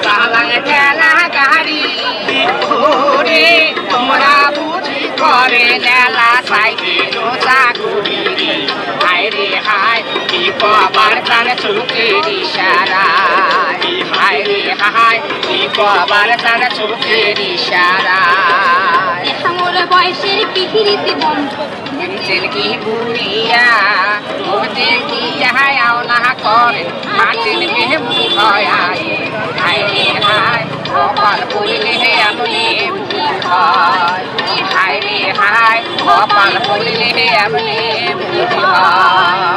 চালায় ঠেলা গাড়ি ওরে তোমরা বুঝি করে নেলা সাইকেল চাকুরি হায় রে হায় কি কবার টান চোখের ইশারায় হায় রে হায় কি কবার টান চোখের ইশারায় আমার বয়সের পিহিরিতে বন্ধ কি বুড়িয়া ওতে কি হায় আও না করে মাটির মেহে বুঝয় হায় রে হায় কপাল পড়লে এমনি বুঝ হয় হায় রে হায় কপাল পড়লে এমনি বুঝ হয়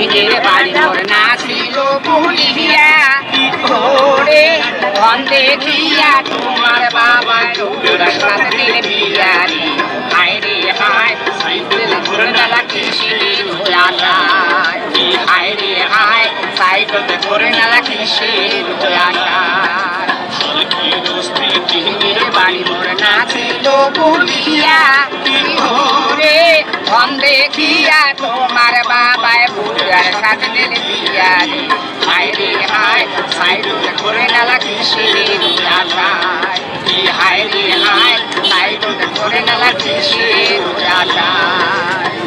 নিজের বাড়ি মোর না ছিল ভুলিয়া ওরে ধন দেখিয়া তোমার বাবা সাথে বিয়ারি হায় রে হায় সাইকেল ঘুরে নালা কিসের আশায় হায় রে হায় সাইকেল ঘুরে নালা কিসের আশায় নিজের বাড়ি মোর না ছিল ভুলিয়া ওরে ধন দেখিয়া তোমার বাবায় বুড়ার সাথে দিল বিয়ারি হায় রে হায় সাইকেল করে নালা কিসের আশায় হায় রে হায় সাইকেল করে নালা কিসের আশায়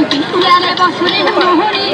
বছরের মোহরে